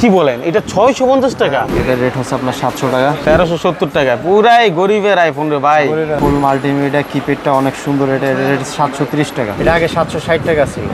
কি বলেন, এটা 650 টাকা? এটার রেট হচ্ছে আপনার 700 টাকা। 1370 টাকা, পুরাই গরিবের আইফোন রে ভাই। ফুল মাল্টিমিডিয়া কিপ্যাডটা অনেক সুন্দর। এটা রেট 730 টাকা। এটা আগে 760 টাকা ছিল,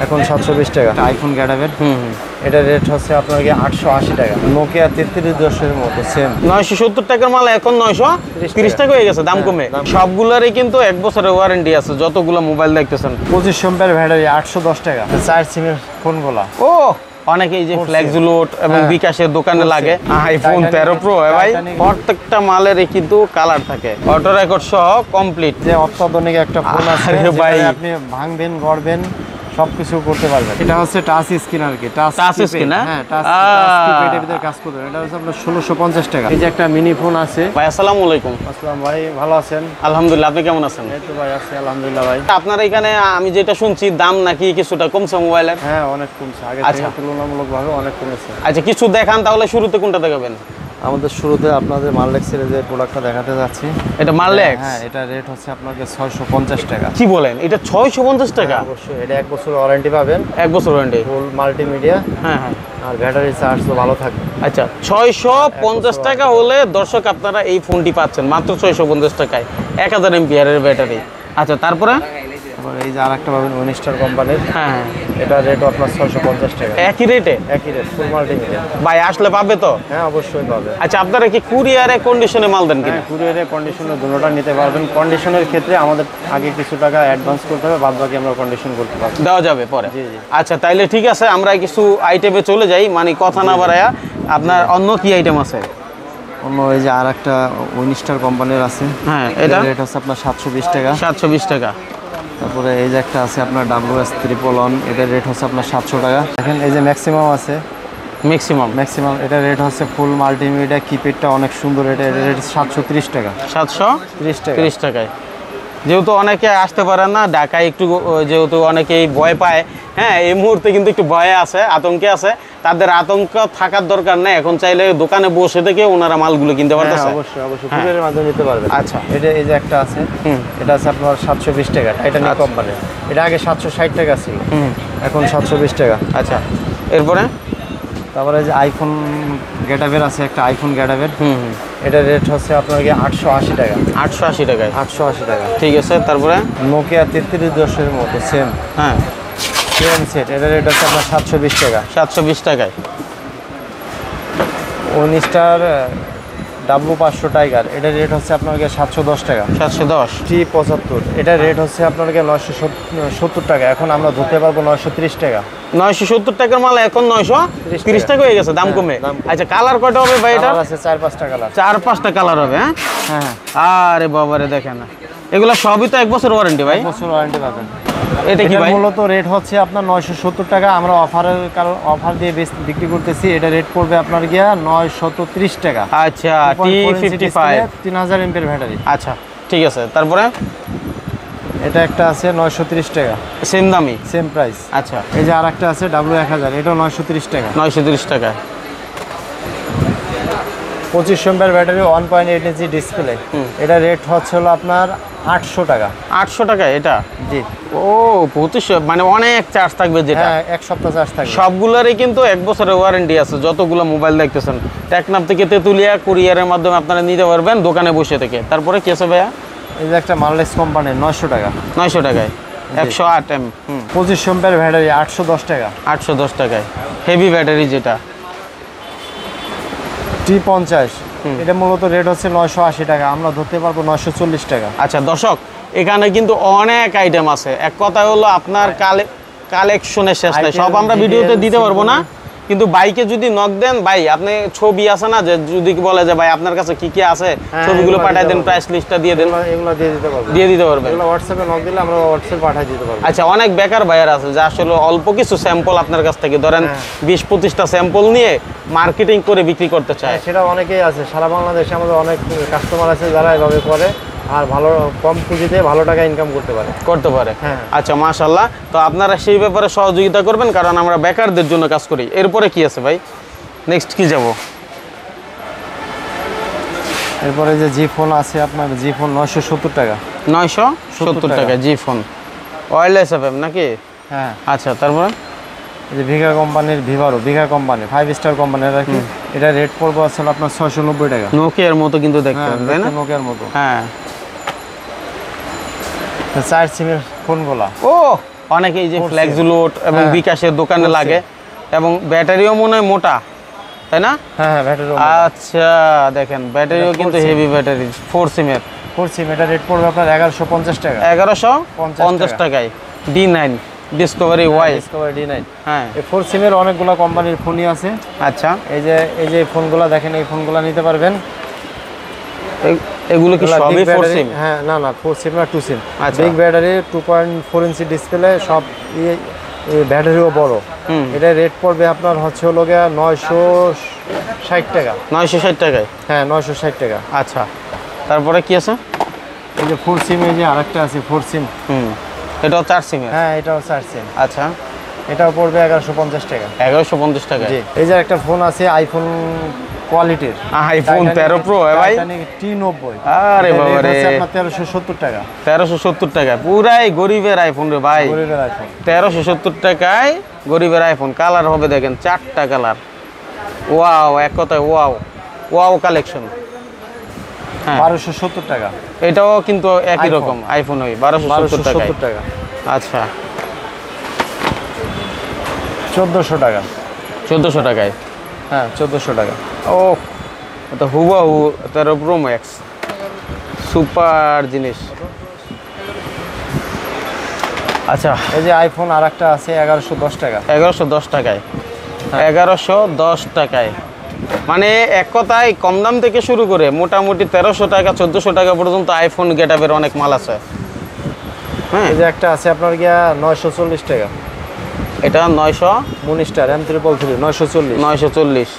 এখন 720 টাকা। আইফোন গ্যাডাবের, এটার রেট হচ্ছে আপনার 880 টাকা। নোকিয়া 3310 মতো সেম 970 টাকার মাল এখন 930 টাকা হয়ে গেছে, দাম কমে। সবগুলারই কিন্তু 1 বছরের ওয়ারেন্টি আছে, যতগুলো মোবাইল দেখতেছেন। 25 এমপিআর ব্যাটারি, 810 টাকা। 4 সিমের ফোনগুলা। ও অনেকে এই যে ফ্লেক্স লোড এবং বিকাশের দোকানে লাগে আইফোন 13 প্রো ভাই, প্রত্যেকটা মালের কিন্তু কালার থাকে, অটো রেকর্ড সহ কমপ্লিট। যে অত্যাধুনিক একটা ফোন আছে ভাই, আপনি ভাঙবেন গড়বেন সবকিছু করতে পারবেন। এটা হচ্ছে টাচ স্ক্রিন আর কি, টাচ স্ক্রিন। হ্যাঁ, টাচ কিপ্যাডের ভিতরে কাজ করবে। এটা হচ্ছে আপনার 1650 টাকা। এই যে একটা মিনি ফোন আছে ভাই। আসসালামু আলাইকুম। আসসালাম ভাই, ভালো আছেন? আলহামদুলিল্লাহ, আপনি কেমন আছেন? এই তো ভাই আছি আলহামদুলিল্লাহ ভাই। আপনার এখানে আমি যেটা শুনছি দাম নাকি কিছুটা কমছে মোবাইলের? হ্যাঁ, অনেক কমছে, আগে থেকে তুলনামূলকভাবে অনেক কমেছে। আচ্ছা, কিছু দেখান তাহলে। শুরুতে কোনটা দেখাবেন? আমাদের শুরুতে আপনাদের মারলেক্স সিরিজের প্রোডাক্টটা দেখাতে যাচ্ছি। এটা মারলেক্স? হ্যাঁ, এটা রেট হচ্ছে আপনাকে 650 টাকা। কি বলেন, এটা 650 টাকা? অবশ্যই, এটা 1 বছর ওয়ারেন্টি পাবেন। 1 বছর ওয়ারেন্টি, ফুল মাল্টিমিডিয়া। হ্যাঁ হ্যাঁ। আর ব্যাটারি চার্জ তো ভালো থাকবে। আচ্ছা, 650 টাকা হলে দর্শক আপনারা এই ফোনটি পাচ্ছেন মাত্র 650 টাকায়, 1000 এমপিআরের ব্যাটারি। আচ্ছা, তারপরে এই যে আরেকটা পাবেন উইনস্টার কোম্পানির। হ্যাঁ, এটা রেট আপনার 650 টাকা। একই রেটে? একই রেট, ফুল মাল্টিমিডিয়া। ভাই আসলে পাবে তো? হ্যাঁ, অবশ্যই পাবে। আচ্ছা, আপনারা কি কুরিয়ারে কন্ডিশনে মাল দেন কিনা? কুরিয়ারে কন্ডিশনে দুটোটা নিতে পারবেন। কন্ডিশনের ক্ষেত্রে আমাদের আগে কিছু টাকা অ্যাডভান্স করতে হবে, বাদ বাকি আমরা কন্ডিশন করতে পারবো। দেওয়া যাবে পরে? জি জি। আচ্ছা, তাইলে ঠিক আছে, আমরা কিছু আইটেমে চলে যাই, মানে কথা না বাড়ায়া। আপনার অন্য কি আইটেম আছে? অন্য এই যে আরেকটা উইনস্টার কোম্পানির আছে। হ্যাঁ, এটা রেট হচ্ছে আপনার 720 টাকা। 720 টাকা। তারপরে এই যে একটা আছে আপনার WS111, এটার রেট হচ্ছে আপনার 700 টাকা। দেখেন এই যে ম্যাক্সিমাম আছে, ম্যাক্সিমাম এটার রেট হচ্ছে ফুল মাল্টিমিডিয়া কিপ্যাডটা অনেক সুন্দর। এটা রেট 730 টাকা। 730 টাকা। 30 টাকায়। যেহেতু অনেকে আসতে পারে না ঢাকায়, একটু যেহেতু অনেকেই ভয় পায়, হ্যাঁ এই মুহূর্তে কিন্তু একটু ভয়ে আছে, আতঙ্কে আছে, তাদের আতঙ্ক থাকার দরকার নেই। এখন চাইলে দোকানে বসে থেকে ওনারা মালগুলো কিনতে পারতেছে। অবশ্যই অবশ্যই, কুরিয়ারের মাধ্যমে নিতে পারবেন। আচ্ছা, এটা এই যে একটা আছে, এটা আছে আপনার 720 টাকা, টাইটানিক কোম্পানির। এটা আগে 760 টাকা ছিল, এখন 720 টাকা। আচ্ছা, এরপরে তারপরে যে আইফোন গ্যাডাবের আছে একটা, আইফোন গ্যাডাবের। এটার রেট হচ্ছে আপনার 880 টাকা। 880 টাকায়? 880 টাকা। ঠিক আছে, তারপরে নোকিয়া 3310 মতো সেম, হ্যাঁ সেম সেট। এটার রেট হচ্ছে আপনার 720 টাকা। 720 টাকায়। উইনস্টার W500 টাইগার, এটার রেট হচ্ছে আপনার 710 টাকা। 710। T75, এটার রেট হচ্ছে আপনার 970 টাকা। এখন আমরা ধরতে পারবো 930 টাকা। 970 টাকার মাল এখন 930 টাকা হয়ে গেছে, দাম কমে। আচ্ছা, কালার কয়টা হবে ভাই? এটা আছে 4-5টা কালার। 4-5টা কালার হবে? হ্যাঁ। আরে বাবারে, দেখেন এগুলো সবই তো 1 বছর ওয়ারেন্টি ভাই? 1 বছর ওয়ারেন্টি পাবেন। এটা কি ভাই? মূলত রেট হচ্ছে আপনার 970 টাকা। আমরা অফারের কারণ অফার দিয়ে বিক্রি করতেছি। এটা রেট পড়বে আপনার 930 টাকা। আচ্ছা, T55 3000 এমপিআর ব্যাটারি। আচ্ছা, ঠিক আছে, তারপরে এটা একটা আছে 930 টাকা, সেম দামি, সেম প্রাইস। আচ্ছা, এই যে আরেকটা আছে W1000, এটাও 930 টাকা। 930 টাকা। 25 এমপিআর ব্যাটারি, 1.8 ইঞ্চি ডিসপ্লে। এটা রেট হচ্ছে হলো আপনার 800 টাকা। 800 টাকা এটা? জি। ও 25, মানে অনেক চার্জ থাকবে যেটা? হ্যাঁ, 1 সপ্তাহ চার্জ থাকবে। সবগুলোরই কিন্তু 1 বছরের ওয়ারেন্টি আছে, যতগুলো মোবাইল দেখতেছেন। টেকনাফ থেকে তেতুলিয়া কুরিয়ারের মাধ্যমে আপনারা নিতে পারবেন দোকানে বসে থেকে। তারপরে কি আছে ভাইয়া? এই যে একটা মারলেক্স কোম্পানির 900 টাকা। 900 টাকায় 108 এম। 25 এমপিআর ব্যাটারি, 810 টাকা। 810 টাকায় হেভি ব্যাটারি যেটা। T50, এটা মূলত রেট হচ্ছে 980 টাকা। আমরা ধরতে পারবো 940 টাকা। আচ্ছা দর্শক, এখানে কিন্তু অনেক আইটেম আছে। এক কথা হলো আপনার কালেকশনের শেষ নাই। সব আমরা ভিডিওতে দিতে পারবো না, কিন্তু বাইকে যদি নক দেন ভাই, আপনি ছবি আছে না, যে যদি বলে যে ভাই আপনার কাছে কি কি আছে, ছবিগুলো পাঠিয়ে দেন, প্রাইস লিস্টটা দিয়ে দেন, এগুলো দিয়ে দিতে পারবেন। এগুলো হোয়াটসঅ্যাপে নক দিলে আমরা হোয়াটসঅ্যাপে পাঠিয়ে দিতে পারবো। আচ্ছা, অনেক বেকার ভাইয়ার আছে যে আসলে অল্প কিছু স্যাম্পল আপনার কাছ থেকে ধরেন 20-25টা স্যাম্পল নিয়ে মার্কেটিং করে বিক্রি করতে চায়। সেটা অনেকেই আছে, সারা বাংলাদেশে আমাদের অনেক কাস্টমার আছে যারা এভাবে করে, আর ভালো কম পুঁজিতে ভালো টাকা ইনকাম করতে পারে। হ্যাঁ। আচ্ছা, মাশাআল্লাহ। তো আপনারা সেই ব্যাপারে সহযোগিতা করবেন, কারণ আমরা বেকারদের জন্য কাজ করি। এরপরে কি আছে ভাই? নেক্সট কি যাব? এরপরে যে জি ফোন আছে আপনার, জি ফোন 970 টাকা। 970 টাকা জি ফোন, ওয়্যারলেস এফএম নাকি? হ্যাঁ। আচ্ছা, তারপরে এই যে ভিগা কোম্পানির ভিভারো, ভিগা কোম্পানি 5 স্টার কোম্পানির আর কি। এটা রেট পড়বে আসলে আপনার 690 টাকা। নোকিয়ার মতো কিন্তু দেখতে হ্যাঁ, তাই না? নোকিয়ার মতো। হ্যাঁ 4 সিমের ফোনগুলা। ও অনেকে এই যে Force ফ্লেক্স লোড এবং হ্যাঁ, বিকাশের দোকানে Force লাগে এবং ব্যাটারিও মনে হয় মোটা তাই না? হ্যাঁ ব্যাটারি আচ্ছা দেখেন ব্যাটারিও এটা কিন্তু 4 হেভি ব্যাটারি 4 সিমের 4 সিম। এটা রেট পড়বে আপনার 1150 টাকা। 1150 টাকায় D9 Discovery Y. Discovery D9। হ্যাঁ এই 4 সিমের অনেকগুলো কোম্পানির ফোনই আছে। আচ্ছা এই যে ফোনগুলো দেখেন, এই ফোনগুলো নিতে পারবেন। এগুলো কি এগুলা সবই big 4 battery, সিম? হ্যাঁ না 4 সিম না 2 সিম। আচ্ছা। বিগ ব্যাটারি 2.4 ইঞ্চি ডিসপ্লে সব, ব্যাটারিও বড়। এটা রেট পড়বে আপনার হচ্ছে হলো গিয়া 960 টাকা। 960 টাকায়। হ্যাঁ 960 টাকা। আচ্ছা তারপরে কি আছে? এই যে 4 সিম, এই যে আরেকটা আছে 4 সিম। এটাও 4 সিমের। হ্যাঁ এটাও 4 সিম। আচ্ছা এটাও পড়বে 1150 টাকা। 1150 টাকায়। জি। এই যে একটা ফোন আছে আইফোন কোয়ালিটির, আইফোন 13 প্রো ভাই। T90। আরে বাবা রে, আপনার 1370 টাকা। 1370 টাকা পুরাই গরিবের আইফোন রে ভাই। গরিবের আইফোন 1370 টাকায় গরিবের আইফোন। কালার হবে দেখেন 4টা কালার। ওয়াও, এক কথায় ওয়াও, ওয়াও কালেকশন। হ্যাঁ 1270 টাকা। এটাও কিন্তু একই iPhone। রকম আইফোন ওই 1270 টাকায়। 1270 টাকা। আচ্ছা 1400 টাকা। 1400 টাকায়। হ্যাঁ 1400 টাকা। ও এটা হুবাহু 13 প্রো ম্যাক্স, সুপার জিনিস। আচ্ছা এই যে আইফোন আরেকটা আছে 1110 টাকা। 1110 টাকায়। 1110 টাকায় মানে এক কথায় কম দাম থেকে শুরু করে মোটামুটি 1300 টাকা 1400 টাকা পর্যন্ত আইফোন গেটআপের অনেক মাল আছে। হ্যাঁ এই যে একটা আছে আপনার গিয়া 940 টাকা। এটা 900 মনিস্টার M333 940। 940।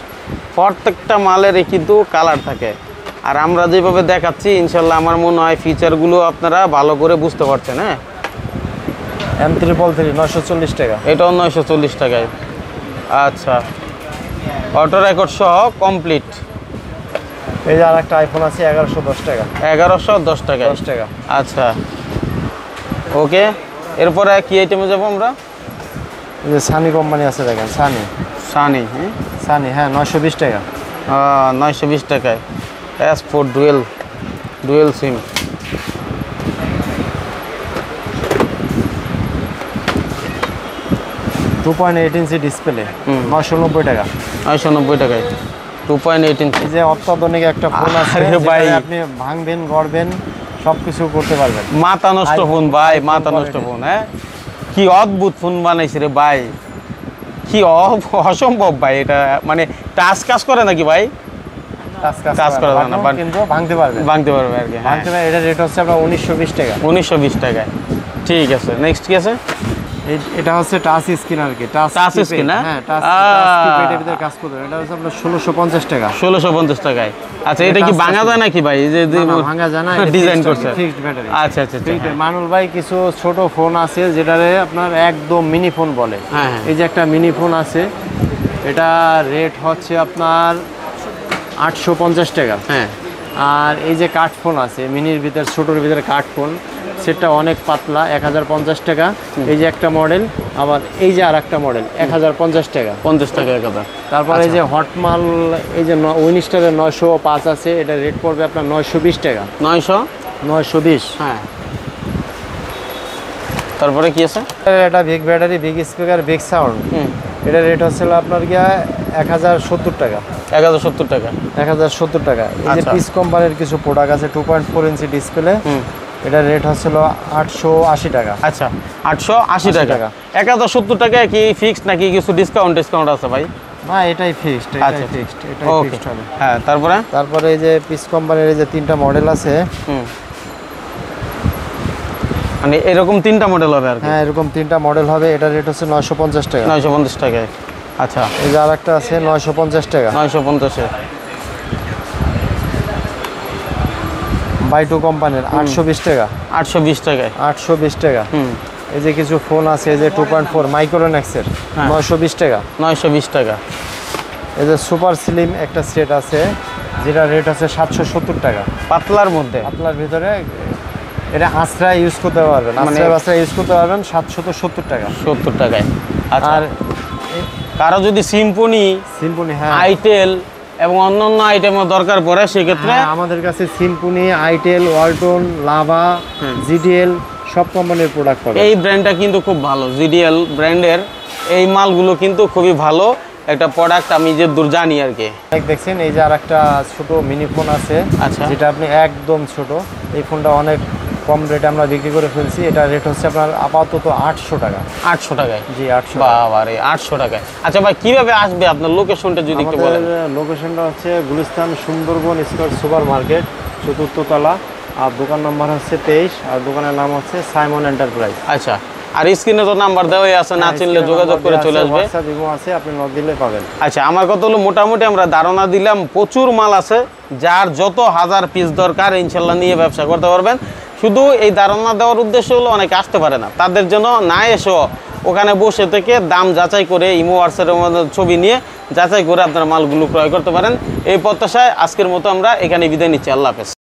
প্রত্যেকটা মালেরই কিন্তু কালার থাকে। আর আমরা যেভাবে দেখাচ্ছি ইনশাল্লাহ আমার মনে হয় ফিচারগুলো আপনারা ভালো করে বুঝতে পারছেন। হ্যাঁ M333 940 টাকা। এটাও 940 টাকায়। আচ্ছা অটো রেকর্ড সহ কমপ্লিট। এই যে আরেকটা আইফোন আছে 1110 টাকা। 1110 টাকায়। 10 টাকা। আচ্ছা ওকে, এরপরে কি আইটেমে যাবো আমরা? এই যে সানি কোম্পানি আছে দেখেন, সানি। সানি সানি হ্যাঁ 920 টাকা। 920 টাকায়। S4 ডুয়েল সিম। 2.8 ইঞ্চি ডিসপ্লে 990 টাকা। 990 টাকায় 2.8 ইঞ্চি। এই যে অত্যাধুনিক একটা ফোন আছে আরে ভাই। যেটাতে আপনি ভাঙবেন গড়বেন সবকিছু করতে পারবেন। মাথা নষ্ট iPhone, ফোন ভাই, iPhone মাথা নষ্ট quality। ফোন। হ্যাঁ কি অদ্ভুত ফোন বানাইছে রে ভাই, কি অসম্ভব ভাই। এটা মানে টাচ কাজ করে নাকি ভাই? কাজ করা যায় না, but কিন্তু ভাঙতে পারবেন। ভাঙতে পারবে আর কি। হ্যাঁ ভাঙতে পারবেন। এটা রেট হচ্ছে আপনার 1920 টাকা। 1920 টাকায়। ঠিক আছে নেক্সট কি আছে? এটা হচ্ছে টাচ স্ক্রিন আর কি। Touch screen, হ্যাঁ? হ্যাঁ টাচ কিপ্যাডের ভিতরে কাজ করতে হবে। এটা হচ্ছে আপনার 1650 টাকা। 1650 টাকায়। আচ্ছা এটা কি ভাঙা যায় নাকি ভাই? এই যে না, ভাঙা যায় না, ডিজাইন করছে ফিক্সড ব্যাটারি। আচ্ছা আচ্ছা আচ্ছা। মানুল ভাই কিছু ছোট ফোন আছে যেটারে আপনার একদম মিনি ফোন বলে। হ্যাঁ, হ্যাঁ। এই যে একটা মিনি ফোন আছে, এটা রেট হচ্ছে আপনার 850 টাকা। হ্যাঁ আর এই যে কাঠ ফোন আছে মিনির ভিতরে, ছোটোর ভিতরে কাঠ ফোন, সেটা অনেক পাতলা 1050 টাকা। এই যে একটা মডেল, আবার এই যে আর একটা মডেল 1050 টাকা। 50 টাকা 1000। তারপর এই যে হটমাল, এই যে উইনিস্টারের 905 আছে, এটা রেট পড়বে আপনার 920 টাকা। 920। হ্যাঁ তারপরে কি আছে? এটা big battery, big speaker, big sound. এটা রেট হচ্ছিল আপনার গিয়া 1070 টাকা। 1070 টাকা। 1070 টাকা। এই যে আচ্ছা। পিস কোম্পানির কিছু প্রোডাক্ট আছে 2.4 ইঞ্চি ডিসপ্লে, এটা রেট হচ্ছিল 880 টাকা। আচ্ছা 880 টাকা। টাকা। 1070 টাকায় কি ফিক্সড নাকি কিছু ডিসকাউন্ট আছে ভাই? না এটাই ফিক্সড, আচ্ছা এটাই ফিক্সড, এটাই ওকে। ফিক্সড হবে। হ্যাঁ তারপরে তারপরে এই যে পিস কোম্পানির এই যে 3টা মডেল আছে। মানে এরকম 3টা মডেল হবে আর কি? হ্যাঁ এরকম 3টা মডেল হবে। এটা রেট হচ্ছে 950 টাকা। 950 টাকায়। আচ্ছা এই যে আরেকটা আছে 950 টাকা। 950-এ। বাইটু কোম্পানির 820 টাকা। 820 টাকায়। 820 টাকা। এই যে কিছু ফোন আছে, এই যে 2.4 মাইক্রোম্যাক্সের হ্যাঁ। 920 টাকা। 920 টাকা। এই যে সুপার স্লিম একটা সেট আছে, যেটা রেট আছে 770 টাকা। পাতলার মধ্যে। আপনার ভিতরে এটা আশ্রা ইউজ করতে পারবেন, মানে আশ্রা ইউজ করতে পারবেন 770 টাকা। 70 টাকায়। আচ্ছা আর কারো যদি সিম্ফনি, হ্যাঁ, আইটেল এবং অন্যান্য আইটেমও দরকার পড়ে সেক্ষেত্রে হ্যাঁ, আমাদের কাছে Symphony, itel, Walton, lava, GDL সব কোম্পানির প্রোডাক্ট পাবেন। এই ব্র্যান্ডটা কিন্তু খুব ভালো, জিডিএল ব্র্যান্ডের এই মালগুলো কিন্তু খুবই ভালো একটা প্রোডাক্ট, আমি যে দূর জানি আর কি। দেখছেন এই যে আর একটা ছোট মিনি ফোন আছে, আচ্ছা। যেটা আপনি একদম ছোট, এই ফোনটা অনেক কম রেটে আমরা বিক্রি করে ফেলছি। এটা রেট হচ্ছে আপনার আপাতত 800 টাকা। 800 টাকায়? জি 800। বাবা রে, 800 টাকায়। আচ্ছা ভাই, কিভাবে আসবে? আপনার লোকেশনটা যদি একটু বলেন। লোকেশনটা হচ্ছে Gulistan Sundarban square super market, 4th তলা, আর দোকান নাম্বার হচ্ছে 23, আর দোকানের নাম হচ্ছে সাইমন এন্টারপ্রাইজ। আচ্ছা, আর স্ক্রিনে তো নাম্বার দেওয়াই আছে, না চিনলে যোগাযোগ করে চলে আসবে। হোয়াটসঅ্যাপ ইমো আছে, আপনি নক দিলে পাবেন। আচ্ছা, আমার কথা হলো মোটামুটি আমরা ধারণা দিলাম, প্রচুর মাল আছে, যার যত হাজার পিস দরকার ইনশাল্লাহ নিয়ে ব্যবসা করতে পারবেন। শুধু এই ধারণা দেওয়ার উদ্দেশ্য হলো অনেকে আসতে পারে না, তাদের জন্য না এসেও ওখানে বসে থেকে দাম যাচাই করে ইমো হোয়াটসঅ্যাপের মধ্যে ছবি নিয়ে যাচাই করে আপনারা মালগুলো ক্রয় করতে পারেন। এই প্রত্যাশায় আজকের মতো আমরা এখানে বিদায় নিচ্ছি। আল্লাহ হাফেজ।